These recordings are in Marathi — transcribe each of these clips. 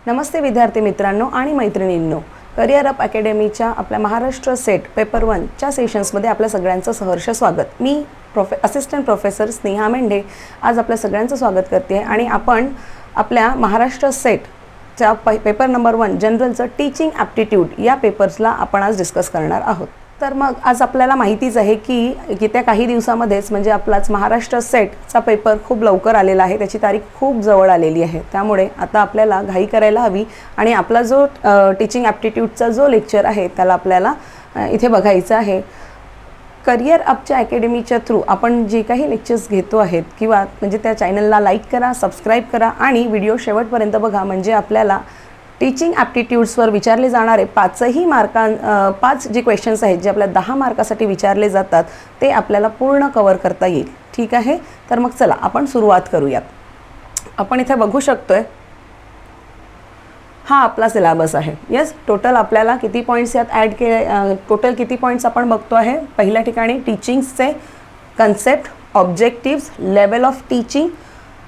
नमस्ते विद्यार्थी मित्रांनो आणि मैत्रिणींनो, करिअर अप अकॅडमीच्या आपल्या महाराष्ट्र सेट पेपर 1च्या सेशन्समध्ये आपल्या सगळ्यांचं सहर्ष स्वागत। मी असिस्टंट प्रोफेसर स्नेहा मेंढे आज आपल्या सगळ्यांचं स्वागत करते आणि आपण आपल्या महाराष्ट्र सेटच्या पेपर नंबर 1 जनरलचं टीचिंग ॲप्टिट्यूड या पेपर्सला आपण आज डिस्कस करणार आहोत। तर मग आज आपल्याला माहितीच आहे की येत्या काही दिवसामध्येच म्हणजे आपलाच महाराष्ट्र सेटचा पेपर खूप लवकर आलेला आहे, त्याची तारीख खूप जवळ आलेली आहे। त्यामुळे आता आपल्याला घाई करायला हवी आणि आपला जो टीचिंग ॲप्टिट्यूडचा जो लेक्चर आहे त्याला आपल्याला इथे बघायचं आहे। करिअर अपच्या अकॅडमीच्या थ्रू आपण जे काही लेक्चर्स घेतो आहेत किंवा म्हणजे त्या चॅनलला लाईक करा, सबस्क्राईब करा आणि व्हिडिओ शेवटपर्यंत बघा, म्हणजे आपल्याला टीचिंग ॲप्टिट्यूड्सवर विचारले जाणारे 5 जे क्वेश्चन्स आहेत जे आपल्या 10 मार्कासाठी विचारले जातात ते आपल्याला पूर्ण कव्हर करता येईल। ठीक आहे, तर मग चला आपण सुरुवात करूयात। आपण इथे बघू शकतोय हा आपला सिलेबस आहे। यस, टोटल आपल्याला किती पॉईंट्स यात ॲड केले, टोटल किती पॉईंट्स आपण बघतो आहे। पहिल्या ठिकाणी टीचिंगचे concept, objectives, level of teaching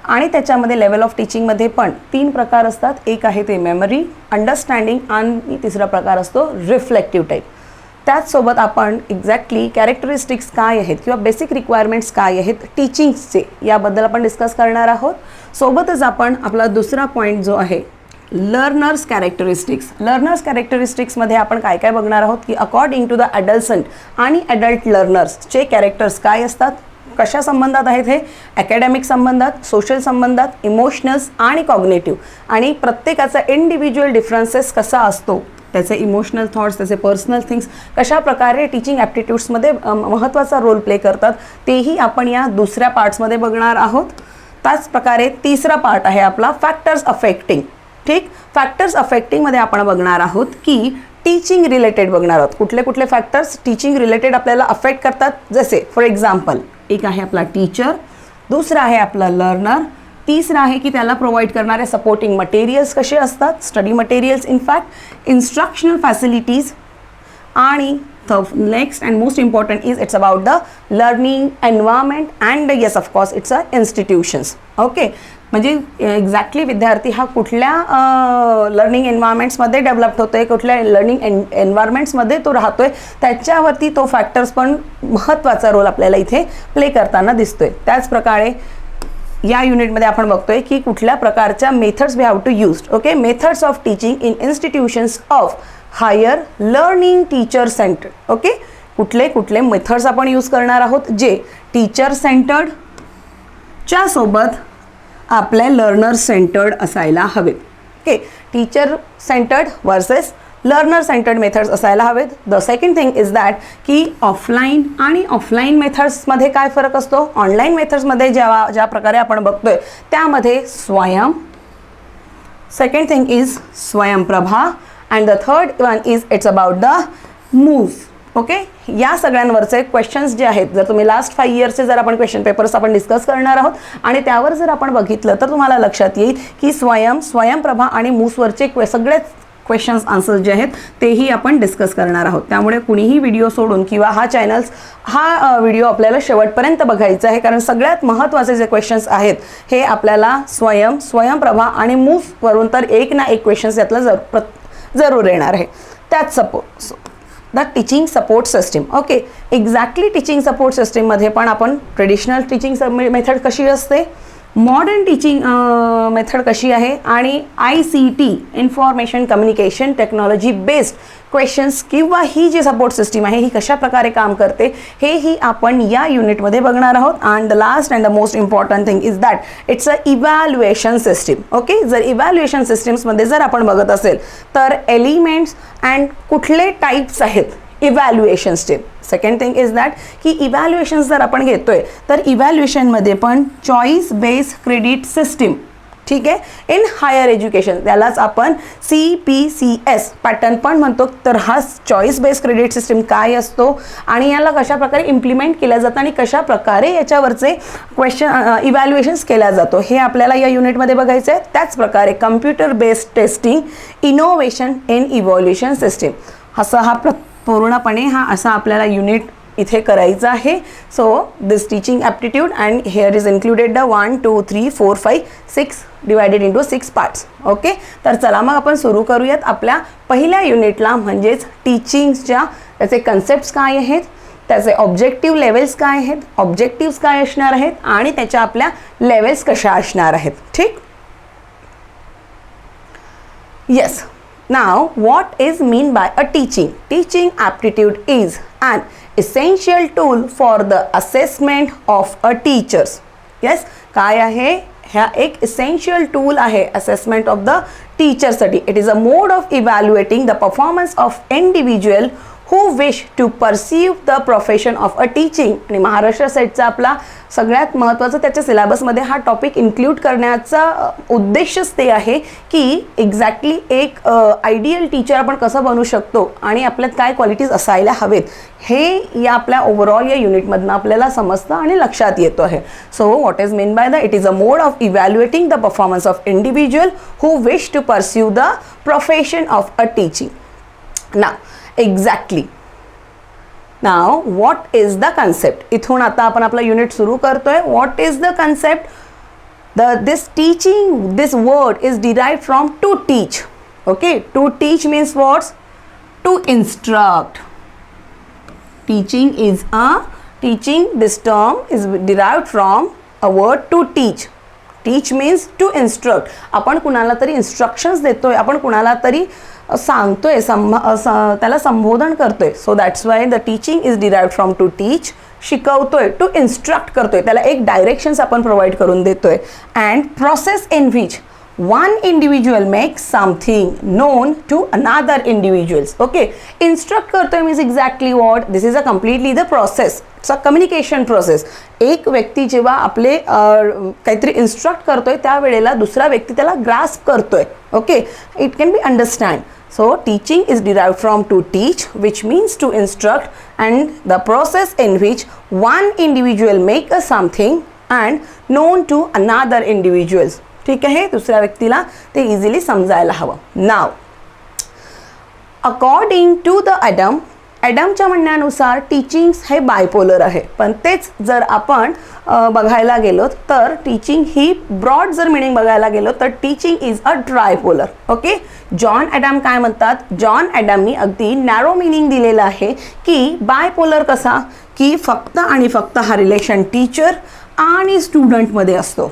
आणि त्याच्यामध्ये लेवल ऑफ टीचिंगमध्ये पण 3 प्रकार असतात। एक आहे ते मेमरी, अंडरस्टँडिंग आणि तिसरा प्रकार असतो रिफ्लेक्टिव्ह टाईप। त्याचसोबत आपण एक्झॅक्टली कॅरेक्टरिस्टिक्स काय आहेत किंवा बेसिक रिक्वायरमेंट्स काय आहेत टीचिंगचे याबद्दल आपण डिस्कस करणार आहोत। सोबतच आपण आपला दुसरा पॉईंट जो आहे लर्नर्स कॅरेक्टरिस्टिक्स, लर्नर्स कॅरेक्टरिस्टिक्समध्ये आपण काय काय बघणार आहोत की अकॉर्डिंग टू द ॲडल्संट आणि ॲडल्ट लर्नर्सचे कॅरेक्टर्स काय असतात, कशा संबंधात आहेत हे, अकॅडमिक संबंधात, सोशल संबंधात, इमोशनल्स आणि कॉग्नेटिव्ह, आणि प्रत्येकाचा इंडिव्हिज्युअल डिफरन्सेस कसा असतो, त्याचे इमोशनल थॉट्स, त्याचे पर्सनल थिंग्स कशा प्रकारे टीचिंग ॲप्टिट्यूड्समध्ये महत्त्वाचा रोल प्ले करतात तेही आपण या दुसऱ्या पार्ट्समध्ये बघणार आहोत। त्याच प्रकारे तिसरा पार्ट आहे आपला फॅक्टर्स अफेक्टिंग। ठीक, फॅक्टर्स अफेक्टिंगमध्ये आपण बघणार आहोत की टीचिंग रिलेटेड बघणार आहोत कुठले कुठले फॅक्टर्स टीचिंग रिलेटेड आपल्याला अफेक्ट करतात। जसे फॉर एक्झाम्पल एक आहे आपला टीचर, दुसरा आहे आपला लर्नर, तिसरा आहे की त्याला प्रोव्हाइड करणारे सपोर्टिंग मटेरियल्स कसे असतात, study materials in fact, instructional facilities, आणि next and most important is it's about the learning environment and yes of course it's a institutions. Okay, म्हणजे एक्झॅक्टली विद्यार्थी हा कुठल्या लर्निंग एन्व्हायरमेंट्समध्ये डेव्हलप होतो आहे, कुठल्या लर्निंग एन्व्हायरमेंट्समध्ये तो राहतो आहे, त्याच्यावरती तो फॅक्टर्स पण महत्त्वाचा रोल आपल्याला इथे प्ले करताना दिसतोय। त्याचप्रकारे या युनिटमध्ये आपण बघतोय की कुठल्या प्रकारच्या methods we have to use. Okay, methods of teaching in institutions of higher learning teacher centred. Okay, कुठले कुठले मेथड्स आपण यूज करणार आहोत जे टीचर सेंटर्डच्या सोबत आपल्या लर्नर सेंटर्ड असायला हवे। Okay, teacher centred versus learner centred methods असायला हवेत। The second thing is that की ऑफलाईन आणि ऑफलाईन मेथड्समध्ये काय फरक असतो। ऑनलाईन मेथड्समध्ये ज्या प्रकारे आपण बघतोय त्यामध्ये स्वयं, second thing is Swayamprabha, and the third one is it's about the move. Okay, या सगळ्यांवरचे क्वेश्चन्स जे आहेत, जर तुम्ही लास्ट 5 इयर्सचे जर आपण क्वेश्चन पेपर्स आपण डिस्कस करणार आहोत आणि त्यावर जर आपण बघितलं तर तुम्हाला लक्षात येईल की स्वयंप्रभा आणि मूव्हवरचे सगळेच क्वेश्चन्स आन्सर्स जे आहेत तेही आपण डिस्कस करणार आहोत। त्यामुळे कुणीही व्हिडिओ सोडून किंवा हा व्हिडिओ आपल्याला शेवटपर्यंत बघायचा आहे, कारण सगळ्यात महत्त्वाचे जे क्वेश्चन्स आहेत हे आपल्याला स्वयंप्रभा आणि मूव्हवरून तर एक ना एक क्वेश्चन्स यातला जरूर येणार आहे। त्याच the teaching support system. Okay, exactly teaching support सिस्टीममध्ये पण आपण ट्रेडिशनल टीचिंग मेथड कशी असते, मॉडर्न टीचिंग मेथड कशी आहे, आणि ICT information communication technology based questions किंवा ही जी सपोर्ट सिस्टीम आहे ही कशा प्रकारे काम करते हेही आपण या युनिटमध्ये बघणार आहोत। And the last and the most important thing is that it's a evaluation system. Okay, जर इव्हॅल्युएशन सिस्टीम्समध्ये जर आपण बघत असेल तर एलिमेंट्स अँड कुठले टाईप्स आहेत इव्हॅल्युएशन्सचे। सेकंड थिंग इज दॅट की इव्हॅल्युएशन्स जर आपण घेतोय तर इव्हॅल्युएशनमध्ये पण चॉईस बेस्ड क्रेडिट सिस्टीम, ठीक आहे, इन हायर एज्युकेशन त्यालाच आपण CPCS पॅटर्न पण म्हणतो। तर हा चॉईस बेस्ड क्रेडिट सिस्टीम काय असतो आणि याला कशा प्रकारे इम्प्लिमेंट केलं जातं आणि कशा प्रकारे याच्यावरचे इव्हॅल्युएशन्स केला जातो हे आपल्याला या युनिटमध्ये बघायचं आहे। त्याच प्रकारे computer based testing innovation in evaluation system, असा हा पूर्णपणे असा आपल्याला युनिट इथे करायचं आहे. So this teaching aptitude and hair is included the 1 2 3 4 5 6 divided into 6 parts. Okay, तर चला मग आपण सुरू करूयात आपल्या पहिल्या युनिटला, म्हणजेच टीचिंगच्या त्याचे कन्सेप्ट्स काय आहेत, त्याचे ऑब्जेक्टिव्ह लेवल्स काय आहेत, ऑब्जेक्टिव्स काय असणार आहेत आणि त्याच्या आपल्या लेवल्स कशा असणार आहेत. ठीक. Yes. Now, what is mean by a teaching? Teaching aptitude is an essential tool for the assessment of a teachers. Yes, काय आहे? ह्या एक essential tool आहे assessment of the teacher साठी. It is a mode of evaluating the performance of individual who wish to pursue the profession of a teaching. आणि महाराष्ट्र सेटचा आपला सगळ्यात महत्त्वाचं त्याच्या सिलेबसमध्ये हा टॉपिक इन्क्लूड करण्याचा उद्देशच ते आहे की एक्झॅक्टली एक आयडियल टीचर आपण कसं बनू शकतो आणि आपल्यात काय क्वालिटीज असायला हवेत हे या आपल्या ओव्हरऑल या युनिटमधनं आपल्याला समजतं आणि लक्षात येतो आहे. So what is mean by the it is a mode of evaluating the performance of individual who wish to pursue the profession of a teaching. ना exactly. Now what is the concept. इथून आता आपण आपला युनिट सुरू करतोय. What is the concept. This teaching, this word is derived from to teach. Okay, to teach means what's, to instruct. Teaching, this term is derived from a word to teach. Teach means to instruct. आपण कुणाला तरी इन्स्ट्रक्शन्स देतोय, आपण कुणाला तरी सांगतोय, त्याला संबोधन करतोय. So that's why the teaching is derived from to teach. शिकवतोय, टू इन्स्ट्रक्ट करतोय, त्याला एक डायरेक्शन्स आपण प्रोव्हाइड करून देतोय. And process in which one individual makes something known to another individuals. Okay, instruct करतोय means exactly what, this is a completely the process, it's a communication process. एक व्यक्ती जेव्हा आपले काहीतरी इन्स्ट्रक्ट करतोय त्यावेळेला दुसरा व्यक्ती त्याला ग्रास्प करतोय. Okay, it can be understand. So teaching is derived from to teach, which means to instruct, and the process in which one individual make a something and known to another individuals. ठीक आहे, दुसऱ्या व्यक्तीला ते इझिली समजायला हवं. नाव अकॉर्डिंग टू द ॲडमच्या म्हणण्यानुसार टीचिंग्स हे बायपोलर आहे. पण तेच जर आपण बघायला गेलो तर टीचिंग ही ब्रॉड जर मिनिंग बघायला गेलो तर teaching is a tripolar. Okay, John Adam काय म्हणतात, जॉन ॲडमनी अगदी नॅरो मिनिंग दिलेला आहे की बायपोलर कसा, की फक्त आणि फक्त हा रिलेशन टीचर आणि स्टुडंटमध्ये असतो.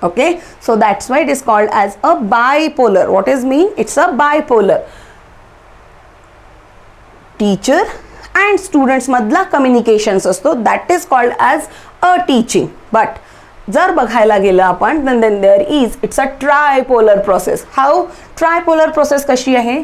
Okay, so that's why it is called as a bipolar. What is mean? It's a bipolar. Teacher and students मधला communications असतो, that is called as a teaching. But जर बघायला गेलं आपण then there is, it's a tripolar process. How? Tripolar process कशी आहे,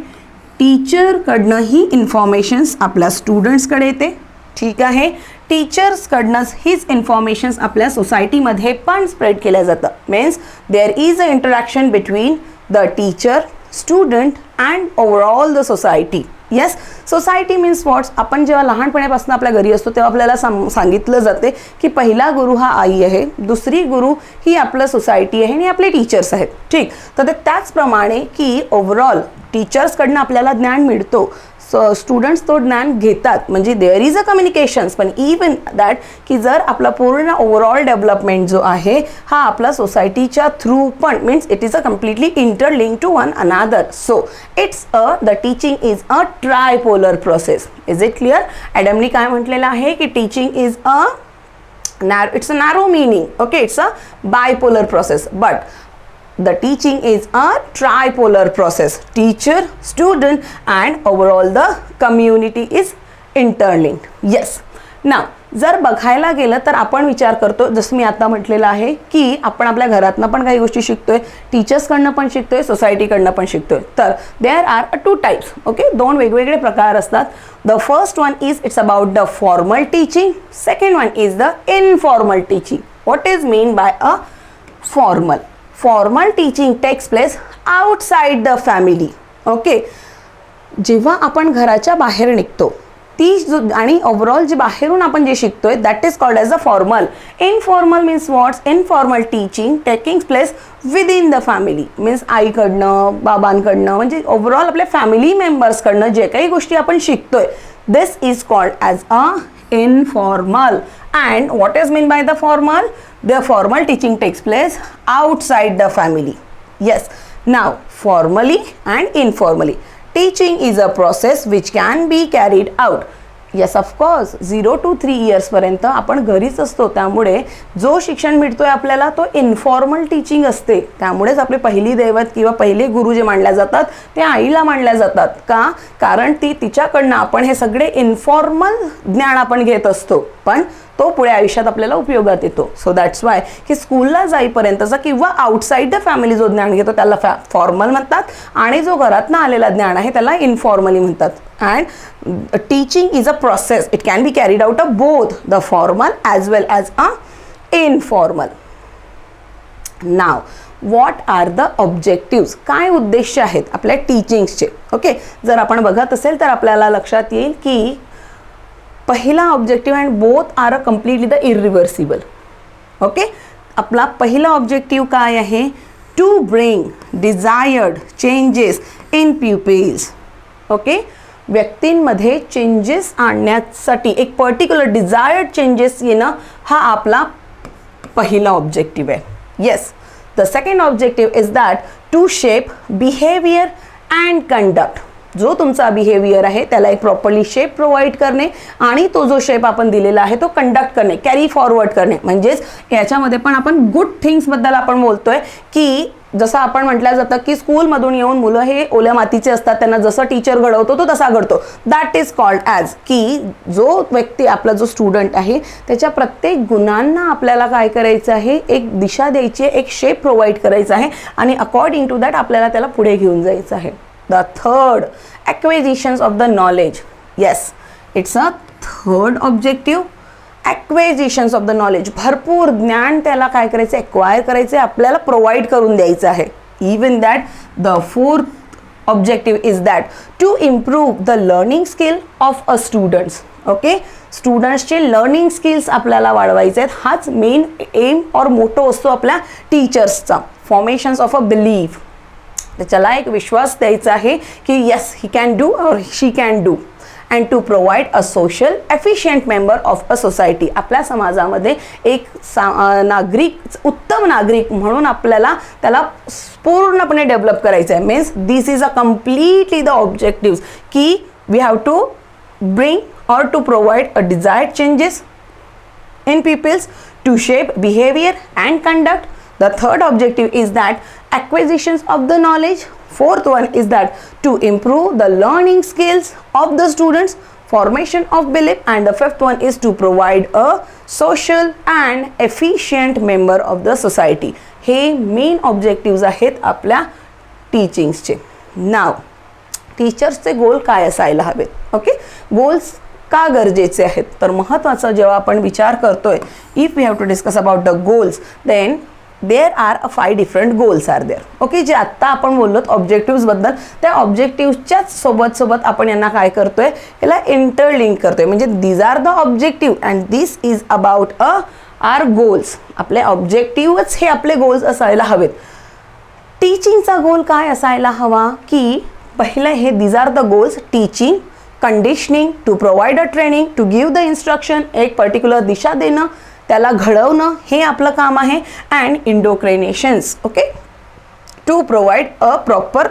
टीचर कडनं ही इन्फॉर्मेशन्स आपल्या स्टुडंट्सकडे येते. ठीक आहे, टीचर्सकडनंच हीच इन्फॉर्मेशन्स आपल्या सोसायटीमध्ये पण स्प्रेड केल्या जातं. Means there is a interaction between the teacher, student and overall the society. Yes, society means what's, आपण जेव्हा लहानपणापासून आपल्या घरी असतो तेव्हा आपल्याला सांगितलं जाते की पहिला गुरु हा आई आहे, दुसरी गुरु ही आपलं सोसायटी आहे आणि आपले टीचर्स आहेत. ठीक, तर त्याचप्रमाणे की ओव्हरऑल टीचर्सकडनं आपल्याला ज्ञान मिळतो, स्टुडंट्स तो ज्ञान घेतात, म्हणजे देअर इज अ कम्युनिकेशन्स. पण इवन दॅट की जर आपला पूर्ण ओव्हरऑल डेव्हलपमेंट जो आहे हा आपला सोसायटीच्या थ्रू पण, means it is a completely interlink to one another. So it's the teaching is a tripolar process. Is it clear? ॲडमनी काय म्हटलेलं आहे की teaching is it's a narrow meaning. Okay, it's a bipolar process, but the teaching is a tripolar process. Teacher, student and overall the community is interlinked. Yes. Now जर बघायला गेलं तर आपण विचार करतो, जसं मी आता म्हटलेलं आहे की आपण आपल्या घरातनं पण काही गोष्टी शिकतोय, टीचर्सकडनं पण शिकतोय, सोसायटीकडनं पण शिकतोय. तर there are two types. Okay, दोन वेगवेगळे प्रकार असतात. The first one is it's about the formal teaching. Second one is the informal teaching. What is mean by a formal? Formal teaching takes place outside the family. Okay, जेव्हा आपण घराच्या बाहेर निघतो ती आणि ओव्हरऑल जे बाहेरून आपण जे शिकतोय that is called as a formal. Informal means what's? Informal teaching taking place within the family. Means आईकडनं, बाबांकडनं, म्हणजे ओव्हरऑल आपल्या फॅमिली मेंबर्सकडनं जे काही गोष्टी आपण शिकतोय this is called as a informal. And what is meant by the formal? The formal teaching takes place outside the family. Yes. Now, formally and informally. Teaching is a process which can be carried out. Yes of course 0 to 3 इयर्सपर्यंत आपण घरीच असतो, त्यामुळे जो शिक्षण मिळतोय आपल्याला तो इन्फॉर्मल टीचिंग असते. त्यामुळेच आपले पहिली दैवत किंवा पहिले गुरु जे मानल्या जातात ते आईला मानल्या जातात. का? कारण तिच्याकडनं आपण हे सगळे इन्फॉर्मल ज्ञान आपण घेत असतो, पण तो पुढे आयुष्यात आपल्याला उपयोगात येतो. सो दॅट्स वाय की स्कूलला जाईपर्यंतचा किंवा आउटसाईड द फॅमिली जो ज्ञान घेतो त्याला फॉर्मल म्हणतात, आणि जो घरातनं आलेला ज्ञान आहे त्याला इन्फॉर्मली म्हणतात. And teaching is a process. It can be carried out of both the formal as well as a informal. Now, what are the objectives? काय उद्देश आहेत आपल्या टीचिंगचे? ओके, जर आपण बघत असेल तर आपल्याला लक्षात येईल की पहिला objective and both are completely the irreversible. Okay, आपला पहिला ऑब्जेक्टिव्ह काय आहे? To bring desired changes in pupils. Okay, व्यक्तींमध्ये चेंजेस आणण्यासाठी एक पर्टिक्युलर डिझायर्ड चेंजेस येणं हा आपला पहिला ऑब्जेक्टिव्ह आहे. Yes, the second objective is that to shape behaviour and conduct. जो तुमचा बिहेवियर आहे त्याला एक प्रॉपरली शेप प्रोव्हाइड करणे, आणि तो जो शेप आपण दिलेला आहे तो कंडक्ट करणे, कॅरी फॉरवर्ड करणे. म्हणजेच याच्यामध्ये पण आपण गुड थिंग्सबद्दल आपण बोलतोय की जसं आपण म्हटलं जातं की स्कूलमधून येऊन मुलं हे ओल्या मातीचे असतात, त्यांना जसं टीचर घडवतो तो तसा घडतो. दॅट इज कॉल्ड ॲज की जो व्यक्ती आपला जो स्टुडंट आहे त्याच्या प्रत्येक गुणांना आपल्याला काय करायचं आहे? एक दिशा द्यायची आहे, एक शेप प्रोव्हाइड करायचा आहे, आणि अकॉर्डिंग टू दॅट आपल्याला त्याला पुढे घेऊन जायचं आहे. The third, acquisitions of the knowledge. Yes, it's a third objective. Acquisitions of the knowledge. भरपूर ज्ञान त्याला काय करायचं? एक्वायर करायचं आहे, आपल्याला प्रोव्हाइड करून द्यायचं आहे. Even that, the fourth objective is that to improve the learning skill of a students. Okay, स्टुडंट्सचे लर्निंग स्किल्स आपल्याला वाढवायचे आहेत. हाच मेन एम और मोटो असतो आपल्या टीचर्सचा. Formations of a belief. त्याला एक विश्वास द्यायचा आहे की yes he can do or she can do. And to provide a social efficient member of a society. आपल्या समाजामध्ये एक नागरिक, उत्तम नागरिक म्हणून आपल्याला त्याला पूर्णपणे डेव्हलप करायचं आहे. Means this is a completely the objectives की we have to bring or to provide a desired changes in peoples, to shape behavior and conduct. The third objective is that acquisitions of the knowledge. Fourth one is that to improve the learning skills of the students, formation of belief, and the fifth one is to provide a social and efficient member of the society. हे main objectives आहेत आपल्या टीचिंगचे. नाव टीचर्सचे गोल काय असायला हवेत? ओके, गोल्स का गरजेचे आहेत? तर महत्त्वाचं जेव्हा आपण विचार करतोय, if we have to discuss about the goals, then there are 5 different goals are there. Okay, जे आत्ता आपण बोललो ऑब्जेक्टिव्सबद्दल, त्या ऑब्जेक्टिव्सच्याच सोबत आपण यांना काय करतोय? याला इंटरलिंक करतोय. म्हणजे these are the objective and this is about are goals. आपले ऑब्जेक्टिव्हच हे आपले गोल्स असायला हवेत. टीचिंगचा गोल काय असायला हवा? की पहिलं हे these are the goals. Teaching, conditioning, to provide a training, to give the instruction, एक पर्टिक्युलर दिशा देणं, त्याला घडवणं, हे आपलं काम आहे. And indoctrinations. Okay, to provide a proper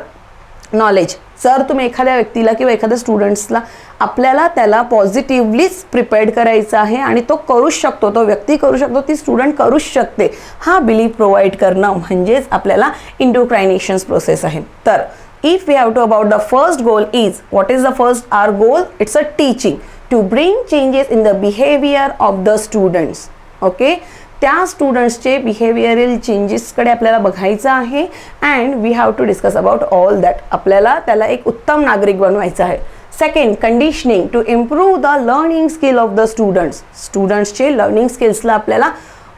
knowledge. जर तुम्ही एखाद्या व्यक्तीला किंवा एखाद्या स्टुडंट्सला आपल्याला त्याला पॉझिटिव्हलीच प्रिपेअर्ड करायचं आहे आणि तो करूच शकतो, तो व्यक्ती करू शकतो, ती स्टुडंट करूच शकते, हा बिलीफ प्रोव्हाइड करणं म्हणजेच आपल्याला इंडोक्रायनेशन्स प्रोसेस आहे. तर if we have to about the first goal is, what is the first our goal? It's a teaching, to bring changes in the behavior of the students. Okay, त्या स्टुडंट्सचे बिहेवियरल चेंजेसकडे आपल्याला बघायचं आहे. And we have to discuss about all that. आपल्याला त्याला एक उत्तम नागरिक बनवायचं आहे. Second, conditioning, to improve the learning skill of the students. स्टुडंट्सचे लर्निंग स्किल्सला आपल्याला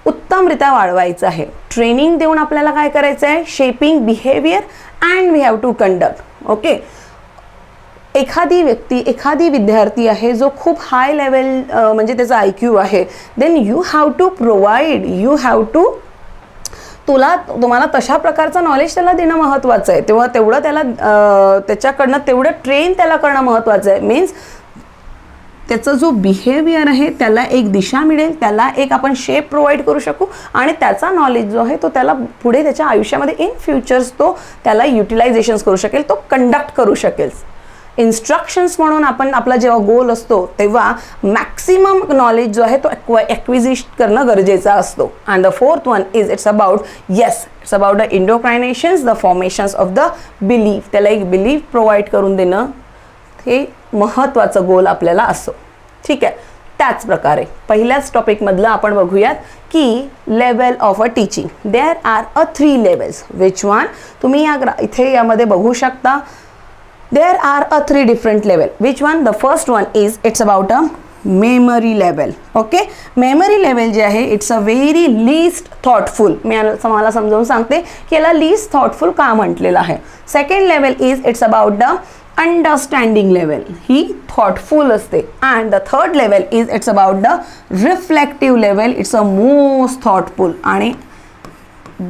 उत्तमरित्या वाढवायचं आहे. ट्रेनिंग देऊन आपल्याला काय करायचं आहे? Shaping behaviour and we have to conduct. Okay, एखादी व्यक्ती, एखादी विद्यार्थी आहे जो खूप हाय लेवल म्हणजे त्याचा IQ आहे, then you have to provide, you have to, तुम्हाला तशा प्रकारचं नॉलेज त्याला देणं महत्त्वाचं आहे. तेव्हा तेवढं त्याला त्याच्याकडनं तेवढं ट्रेन त्याला करणं महत्त्वाचं आहे. मीन्स त्याचा जो बिहेवियर आहे त्याला एक दिशा मिळेल, त्याला एक आपण शेप प्रोव्हाइड करू शकू आणि त्याचा नॉलेज जो आहे तो त्याला पुढे त्याच्या आयुष्यामध्ये इन फ्युचर्स तो त्याला युटिलायझेशन्स करू शकेल, तो कंडक्ट करू शकेल. इन्स्ट्रक्शन्स म्हणून आपण आपला जेव्हा गोल असतो तेव्हा मॅक्सिमम नॉलेज जो आहे तो ॲक्विजिट करणं गरजेचा असतो. And the fourth one is it's about it's about the indoctrinations, the formations of the belief. त्याला एक बिलीफ प्रोव्हाइड करून देणं हे महत्त्वाचं गोल आपल्याला असतो. ठीक आहे. त्याच प्रकारे पहिल्याच टॉपिकमधलं आपण बघूयात की level of a teaching. There are a 3 levels. Which one? तुम्ही इथे यामध्ये बघू शकता. There are a 3 different level. Which one? The first one is it's about a memory level. Okay, memory level जे आहे it's a very least thoughtful. मी तुम्हाला समजावून सांगते की याला least thoughtful का म्हटलेलं आहे. Second level is it's about the understanding level. He thoughtful असते. And the third level is it's about the reflective level. It's a most thoughtful आणि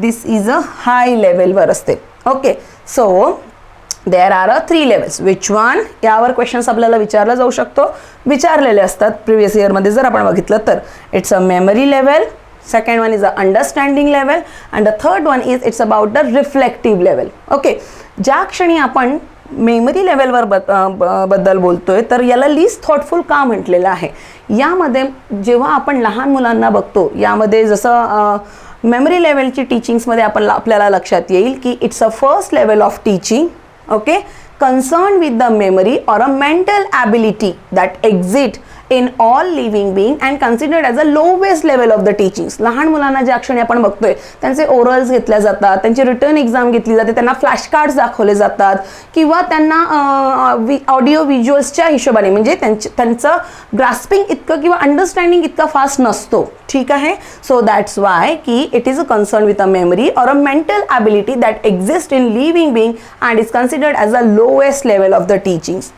this is a high level वर असते. Okay, so there are 3 levels. Which one? यावर क्वेश्चन्स आपल्याला विचारला जाऊ शकतो, विचारलेले असतात प्रिव्हियस इयरमध्ये जर आपण बघितलं तर. It's a memory level, second one is a understanding level and the third one is it's about the reflective level. Okay, ज्या क्षणी आपण मेमरी लेवलवर बद्दल बोलतोय तर याला लिस्ट थॉटफुल का म्हटलेलं आहे. यामध्ये जेव्हा आपण लहान मुलांना बघतो यामध्ये जसं मेमरी लेवलची टीचिंग्समध्ये आपल्याला लक्षात येईल की it's a first level of teaching. Okay, concerned with the memory or a mental ability that exist in all living being and considered as a lowest level of the teachings. लहान मुलांना ज्या क्षणी आपण बघतोय त्यांचे ओरल्स घेतल्या जातात, त्यांची रिटर्न एक्झाम घेतली जाते, त्यांना फ्लॅश कार्ड्स दाखवले जातात किंवा त्यांना ऑडिओ व्हिज्युअल्सच्या हिशोबाने म्हणजे त्यांचं ग्रास्पिंग इतकं किंवा अंडरस्टँडिंग इतका फास्ट नसतो. ठीक आहे. सो दॅट्स वाय की it is a concern with a memory or a mental ability that exist in living being and is considered as a lowest level of the teachings.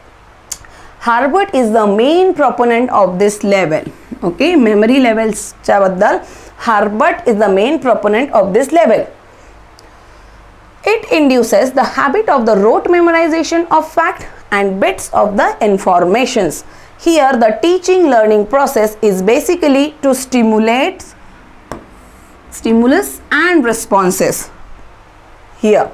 Herbert is the main proponent of this level. Okay, memory levels च्या बद्दल Herbert is the main proponent of this level. It induces the habit of the rote memorization of fact and bits of the informations. Here the teaching learning process is basically to stimulate stimulus and responses. Here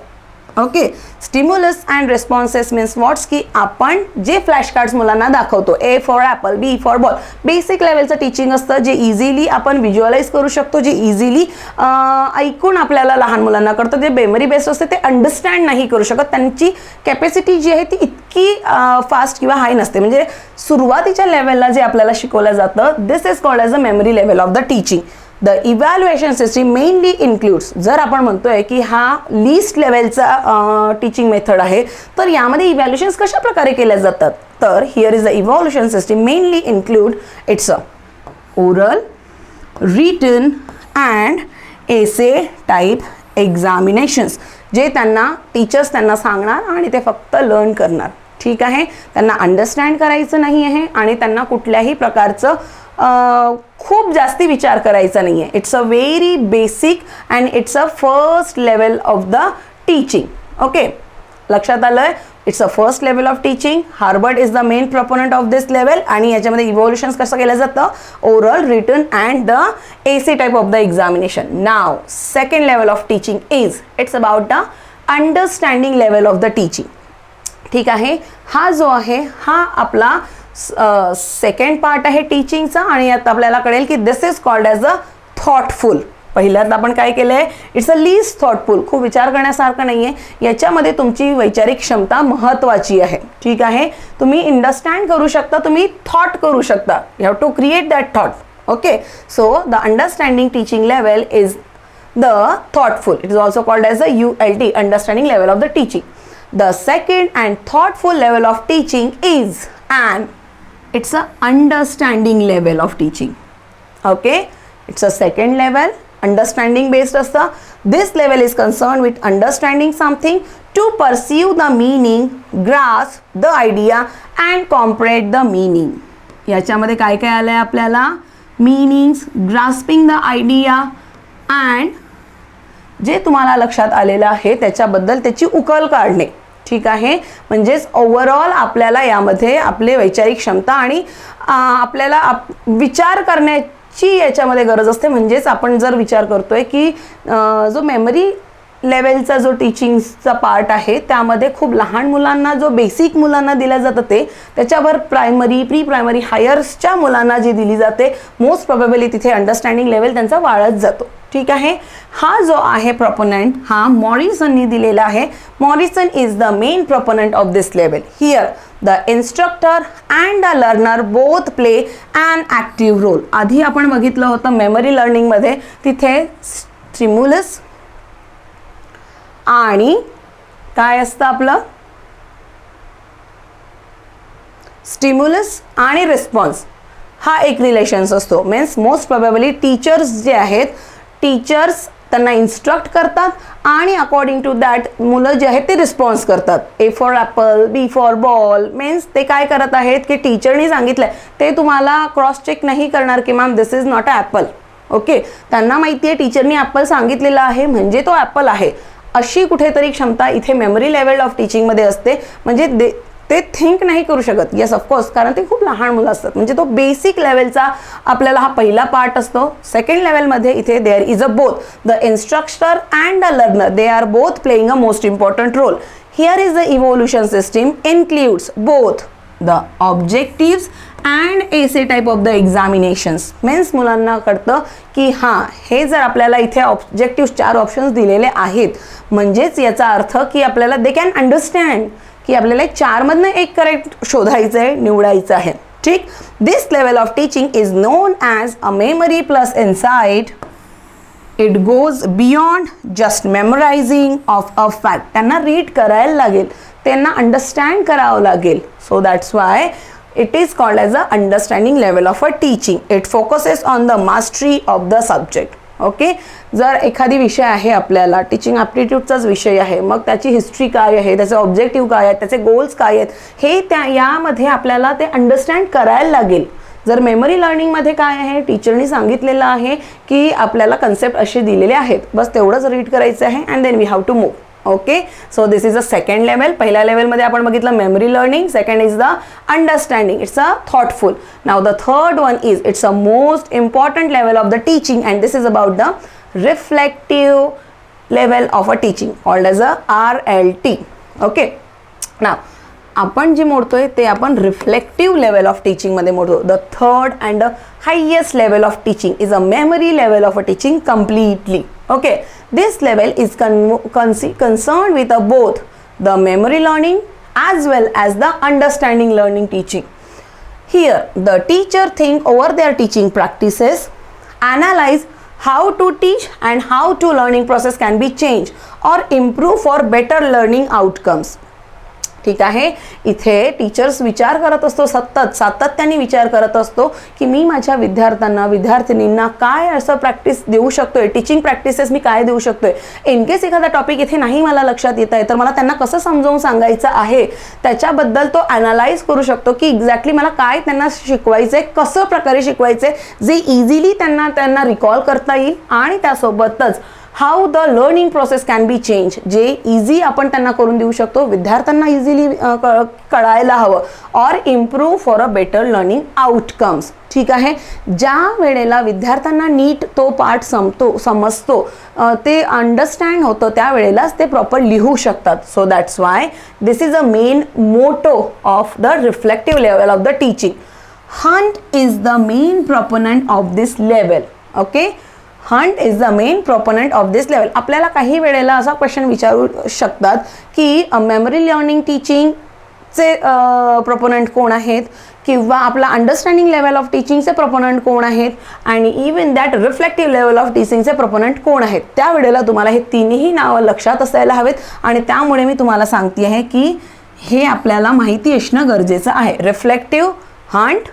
okay, stimulus and responses means what's की आपण जे फ्लॅश कार्ड्स मुलांना दाखवतो, A for apple, B for ball, basic लेवलचं टीचिंग असतं जे इझिली आपण व्हिज्युअलाइज करू शकतो, जे इझिली ऐकून आपल्याला लहान मुलांना करतो. जे मेमरी बेस्ड असते ते अंडरस्टँड नाही करू शकत, त्यांची कॅपॅसिटी जी आहे ती इतकी फास्ट किंवा हाय नसते. म्हणजे सुरुवातीच्या लेवलला जे आपल्याला शिकवलं जातं this is called as a memory level of the teaching. The evaluation system mainly includes. जर आपण म्हणतोय की हा लिस्ट लेवलचा टीचिंग मेथड आहे तर यामध्ये इव्हॅल्युएशन्स कशा प्रकारे केल्या जातात तर here is the evaluation system mainly include it's a oral, written and essay type examinations जे त्यांना टीचर्स त्यांना सांगणार आणि ते फक्त लर्न करणार. ठीक आहे. त्यांना अंडरस्टँड करायचं नाही आहे आणि त्यांना कुठल्याही प्रकारचं खूप जास्ती विचार करायचा नाही आहे. It's a very basic and it's a first level of the teaching. Okay, लक्षात आलंय. It's a first level of teaching. Herbart is the main proponent of this level आणि याच्यामध्ये इव्हॉल्युशन्स कसं केलं जातं, oral, written and the essay type of the examination. Now second level of teaching is it's about the understanding level of the teaching. ठीक आहे. हा जो आहे हा आपला सेकंड पार्ट आहे टीचिंगचा आणि यात आपल्याला कळेल की this is called as a thoughtful. पहिल्यांदा आपण काय केलंय, इट्स अ लिस्ट थॉटफुल. खूप विचार करण्यासारखं नाहीये, याच्यामध्ये तुमची वैचारिक क्षमता महत्त्वाची आहे. ठीक आहे. तुम्ही अंडरस्टँड करू शकता, तुम्ही थॉट करू शकता. You have to create that thought. Okay, so the understanding teaching level is the thoughtful. It is also called as a ULT, understanding level of the teaching. The second and thoughtful level of teaching is and it's a understanding level of teaching. Okay, it's a second level, understanding based असतं. This level is concerned with understanding something to perceive the meaning, grasp the idea and comprehend the meaning. याच्यामध्ये काय काय आलंय आपल्याला, meanings, grasping the idea and जे तुम्हाला लक्षात आलेलं आहे त्याच्याबद्दल त्याची उकल काढणे. ठीक आहे. म्हणजेच ओव्हरऑल आपल्याला यामध्ये आपले वैचारिक क्षमता आणि आपल्याला विचार करण्याची याच्यामध्ये गरज असते. म्हणजेच आपण जर विचार करतोय की जो मेमरी लेवलचा जो टीचिंगचा पार्ट आहे त्यामध्ये खूप लहान मुलांना जो बेसिक मुलांना दिलं जातं ते त्याच्यावर प्रायमरी प्री प्रायमरी हायर्सच्या मुलांना जी दिली जाते मोस्ट प्रोबेबली तिथे अंडरस्टँडिंग लेवल त्यांचा वाढत जातो. ठीक आहे. हा जो आहे प्रोपोनंट हा मॉरिसननी दिलेला आहे. Morrison is the main proponent of this level. Here the instructor and the learner both play an active role. आधी आपण बघितलं होतं मेमरी लर्निंगमध्ये तिथे स्टिम्युलस आणि काय असतं आपलं स्टिम्युलस आणि रिस्पॉन्स हा एक रिलेशन्स असतो. मीन्स मोस्ट प्रोबेबली टीचर्स जे आहेत टीचर्स त्यांना इन्स्ट्रक्ट करतात आणि अकॉर्डिंग टू दॅट मुलं जे आहेत ते रिस्पॉन्स करतात. A for apple, B for ball. Means ते काय करत आहेत की टीचरनी सांगितलं ते तुम्हाला क्रॉस चेक नाही करणार की ma'am this is not a Apple. Okay. त्यांना माहिती आहे टीचरनी ॲपल सांगितलेला आहे म्हणजे तो ॲपल आहे. अशी कुठेतरी क्षमता इथे मेमरी लेवल ऑफ टीचिंगमध्ये असते. म्हणजे ते थिंक नाही करू शकत. येस ऑफकोर्स कारण ते खूप लहान मुलं असतात. म्हणजे तो बेसिक लेवलचा आपल्याला हा पहिला पार्ट असतो. सेकंड लेवलमध्ये इथे there is a both the instructor and the learner they are both playing a most important role. Here is the evolution system includes both the objectives and essay type of the examinations. Means मुलांना कळतं की हां हे जर आपल्याला इथे ऑब्जेक्टिव्ह 4 ऑप्शन्स दिलेले आहेत म्हणजेच याचा अर्थ की आपल्याला दे कॅन अंडरस्टँड की आपल्याला 4 मधनं एक करेक्ट शोधायचं आहे निवडायचं आहे. ठीक. This level of teaching is known as a memory plus insight. It goes beyond just memorizing of a fact. त्यांना रीड करायला लागेल त्यांना अंडरस्टँड करावं लागेल. So that's why it is called as a understanding level of a teaching. It focuses on the mastery of the subject. Okay. जर एखादी विषय आहे आपल्याला टीचिंग ॲप्टिट्यूडचाच विषय आहे मग त्याची हिस्ट्री काय आहे त्याचे ऑब्जेक्टिव्ह काय आहेत त्याचे गोल्स काय आहेत हे यामध्ये आपल्याला ते अंडरस्टँड करायला लागेल. जर मेमरी लर्निंगमध्ये काय आहे टीचरनी सांगितलेलं आहे की आपल्याला कन्सेप्ट असे दिलेले आहेत बस तेवढंच रीड करायचं आहे and then we have to move. Okay. So this is a second level. पहिल्या लेवलमध्ये आपण बघितलं memory learning. Second is the understanding. It's a thoughtful. Now the third one is it's a most important level of the teaching and this is about the reflective level of a teaching called as a RLT. Okay. Now आपण जे मोडतोय ते आपण रिफ्लेक्टिव्ह लेवल ऑफ टीचिंगमध्ये मोडतो. The third and the highest level of teaching is a memory level of a teaching completely. Okay, this level is concerned with both the memory learning as well as the understanding learning teaching. Here, the teacher think over their teaching practices, analyze how to teach and how to learning process can be changed or improve for better learning outcomes. ठीक आहे. इथे टीचर्स विचार करत असतो सातत्याने विचार करत असतो की मी माझ्या विद्यार्थिनींना काय असं प्रॅक्टिस देऊ शकतोय टीचिंग प्रॅक्टिसेस मी काय देऊ शकतोय. इन केस एखादा टॉपिक इथे नाही मला लक्षात येत आहे तर मला त्यांना कसं समजावून सांगायचं आहे त्याच्याबद्दल तो ॲनालाइज करू शकतो की एक्झॅक्टली मला काय त्यांना शिकवायचं आहे कसं प्रकारे शिकवायचं आहे जे इझिली त्यांना रिकॉल करता येईल आणि त्यासोबतच how the learning process can be change जे इझी आपण त्यांना करून देऊ शकतो विद्यार्थ्यांना इझिली कळायला हवं or improve for a better learning outcomes. ठीक आहे. ज्या वेळेला विद्यार्थ्यांना नीट तो पार्ट समजतो ते अंडरस्टँड होतं त्यावेळेलाच ते प्रॉपर लिहू शकतात. So that's why this is a main motto of the reflective level of the teaching. Hunt is the main proponent of this level. Okay. Hunt is the main proponent of this level. आपल्याला काही वेळेला असा क्वेश्चन विचारू शकतात की मेमरी लर्निंग टीचिंगचे प्रोपोनंट कोण आहेत किंवा आपला अंडरस्टँडिंग लेवल ऑफ टीचिंगचे प्रोपोनंट कोण आहेत आणि even that reflective level of टीचिंगचे प्रोपोनंट कोण आहेत. त्यावेळेला तुम्हाला हे तिन्ही नावं लक्षात असायला हवेत आणि त्यामुळे मी तुम्हाला सांगते आहे की हे आपल्याला माहिती असणं गरजेचं आहे. Reflective, Hunt,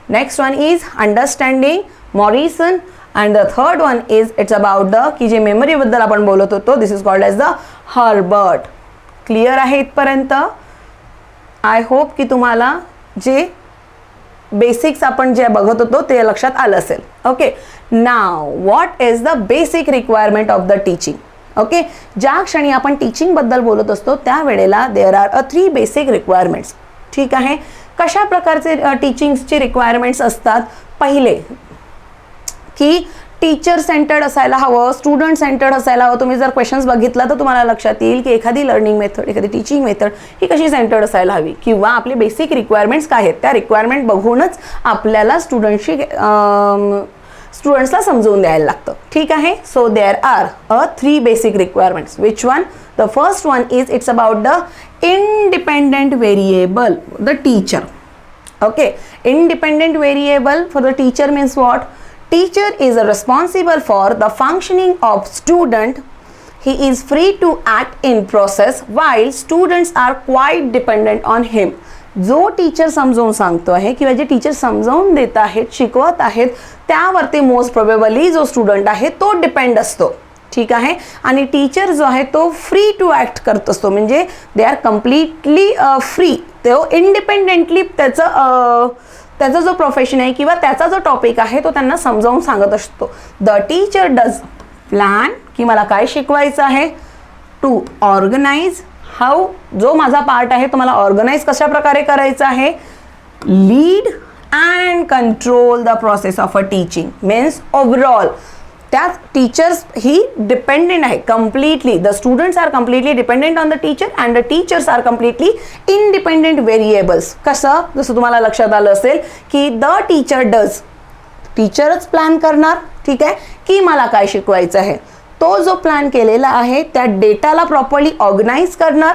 next one is understanding, Morrison and the third one is it's about the की जे मेमरी बद्दल आपण बोलत होतो this is called as the Herbert. Clear आहे इथपर्यंत. आय होप की तुम्हाला जे बेसिक्स आपण जे बघत होतो ते लक्षात आलं असेल. Okay. Now what is the basic requirement of the teaching. Okay, ज्या क्षणी आपण टीचिंगबद्दल बोलत असतो त्यावेळेला देअर आर 3 बेसिक रिक्वायरमेंट्स. ठीक आहे, कशा प्रकारचे टीचिंगचे रिक्वायरमेंट्स असतात? पहिले की टीचर सेंटर्ड असायला हवं, स्टुडंट सेंटर्ड असायला हवं. तुम्ही जर क्वेश्चन्स बघितला तर तुम्हाला लक्षात येईल की एखादी लर्निंग मेथड, एखादी टीचिंग मेथड ही कशी सेंटर्ड असायला हवी, किंवा आपले बेसिक रिक्वायरमेंट्स काय आहेत त्या रिक्वायरमेंट बघूनच आपल्याला स्टुडंट्सला समजवून द्यायला लागतं. ठीक आहे, so there are 3 basic requirements. Which one? The first one is it's about the independent variable, the teacher. Okay, independent variable for the teacher means what? Teacher is responsible for the functioning of student. He is free to act in process while students are quite dependent on him. जो टीचर समजावून सांगतो आहे किंवा जे टीचर समजावून देत आहेत, शिकवत आहेत, त्यावरती मोस्ट प्रोबेबली जो स्टुडंट आहे तो डिपेंड असतो. ठीक आहे, आणि टीचर जो आहे तो फ्री टू ॲक्ट करत असतो, म्हणजे दे आर कम्प्लिटली फ्री. तो इंडिपेंडेंटली त्याचा जो प्रोफेशन आहे किंवा त्याचा जो टॉपिक आहे तो त्यांना समजावून सांगत असतो. द टीचर डज प्लॅन, की मला काय शिकवायचं आहे. टू ऑर्गनाइज, हाऊ, जो माझा पार्ट आहे तो मला ऑर्गनाइज कशा प्रकारे करायचा आहे. Lead and control the process of a teaching, means overall त्या टीचर्स ही डिपेंडेंट आहे completely. The students are completely dependent on the teacher and the teachers are completely independent variables. कसं? जसं तुम्हाला लक्षात आलं असेल की द टीचर डज, टीचरच प्लॅन करणार. ठीक आहे, की मला काय शिकवायचं आहे. तो जो प्लॅन केलेला आहे त्या डेटाला प्रॉपरली ऑर्गनाइज करणार,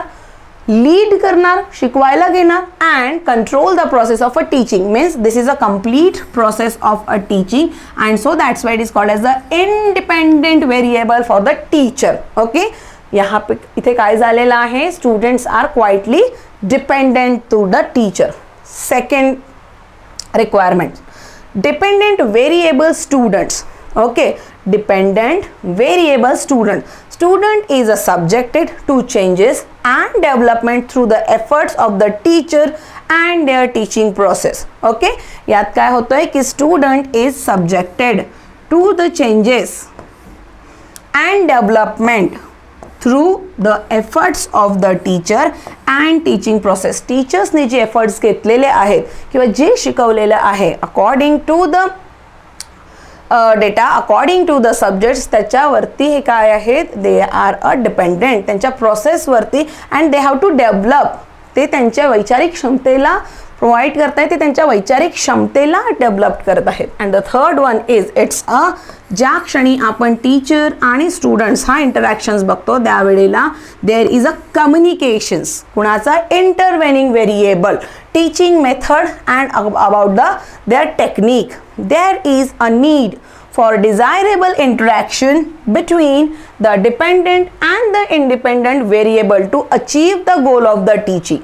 लीड करणार, शिकवायला घेणार, and control the process of a teaching. Means this is a complete process of a teaching and so that's why it is called as the independent variable for the teacher. Okay, यहाँ पे इथे काय झालेलं आहे, students are quietly dependent to the teacher. Second requirement, dependent variable students. Okay, dependent variable student. Student is subjected to changes and development through the efforts of the teacher and their teaching process. Okay, यात काय होतंय की student is subjected to the changes and development through the efforts of the teacher and teaching process. टीचर्सने जे efforts घेतलेले आहेत किंवा जे शिकवलेलं आहे according to the data, according to the subjects, त्याच्यावरती हे काय आहेत, दे आर अ डिपेंडेंट, त्यांच्या प्रोसेसवरती. And they have to develop, ते त्यांच्या वैचारिक क्षमतेला प्रोव्हाइड करतायत, ते त्यांच्या वैचारिक क्षमतेला डेव्हलप करत आहेत. And the third one is it's अ, ज्या क्षणी आपण टीचर आणि स्टुडंट्स हा इंटरॅक्शन्स बघतो त्यावेळेला देअर इज अ कम्युनिकेशन्स. कुणाचा? Intervening variable, teaching method and about their technique. There is a need for desirable interaction between the dependent and the independent variable to achieve the goal of the teaching.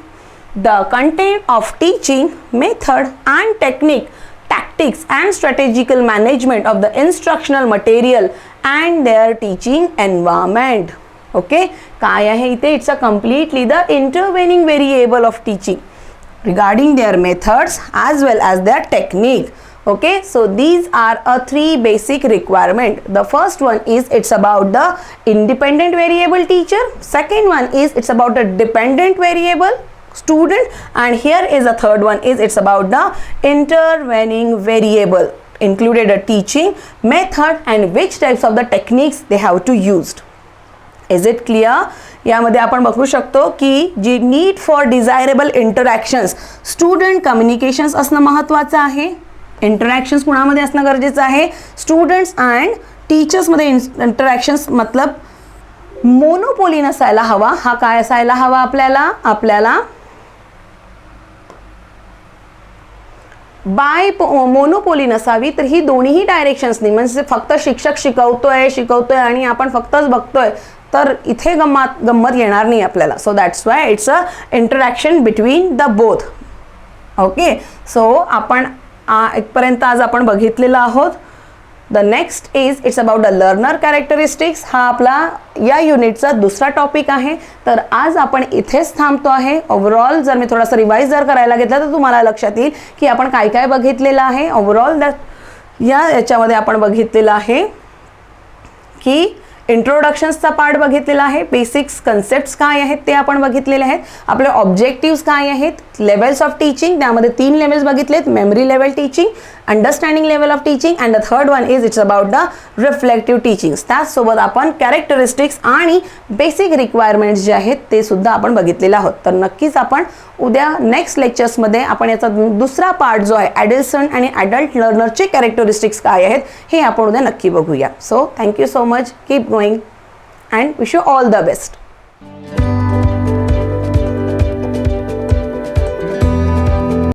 The content of teaching method and technique, tactics and strategical management of the instructional material and their teaching environment. Okay, काय आहे इथे? It's a completely the intervening variable of teaching regarding their methods as well as their technique. Okay, so these are a 3 basic requirement. The first one is it's about the independent variable teacher. Second one is it's about the dependent variable student, and here is the third one is it's about the intervening variable, included a teaching method and which types of the techniques they have to used. Is it clear? यामध्ये आपण बघू शकतो की जी need for desirable interactions, student communications असणं महत्त्वाचं आहे. इंटरॅक्शन्स कुणामध्ये असणं गरजेचं आहे? स्टुडंट्स अँड टीचर्समध्ये इंटरॅक्शन्स, मतलब मोनोपोली नसायला हवा. हा काय असायला हवा आपल्याला बाय मोनोपोली नसावी. तर ही दोन्हीही डायरेक्शन्सनी, म्हणजे फक्त शिक्षक शिकवतोय आणि आपण फक्तच बघतोय, तर इथे गंमत येणार नाही आपल्याला. So that's why it's a interaction between the both. Okay, so आपण इथपर्यंत आज आपण बघितलेलं आहोत. The next is it's about the learner characteristics. हा आपला या युनिटचा दुसरा टॉपिक आहे. तर आज आपण इथेच थांबतो आहे. ओव्हरऑल जर मी थोडासा रिवाइज जर करायला घेतला तर तुम्हाला लक्षात येईल की आपण काय काय बघितलेलं आहे. ओव्हरऑल याच्यामध्ये आपण बघितलेलं आहे की इंट्रोडक्शन्सचा पार्ट बघितलेला आहे, बेसिक्स कन्सेप्ट्स काय आहेत ते आपण बघितलेले आहेत, आपले ऑब्जेक्टिव्स काय आहेत, लेवल्स ऑफ टीचिंग, त्यामध्ये 3 लेवल्स बघितलेत, memory level teaching, understanding level of teaching and the third one is it's about the reflective teaching. त्याचसोबत आपण कॅरेक्टरिस्टिक्स आणि बेसिक रिक्वायरमेंट्स जे आहेत ते सुद्धा आपण बघितलेले आहोत. तर नक्कीच आपण उद्या नेक्स्ट लेक्चर्समध्ये आपण याचा दुसरा पार्ट जो आहे ॲडल्टसन आणि ॲडल्ट लर्नरचे कॅरेक्टरिस्टिक्स काय आहेत हे आपण उद्या नक्की बघूया. So thank you so much, keep going and wish you all the best.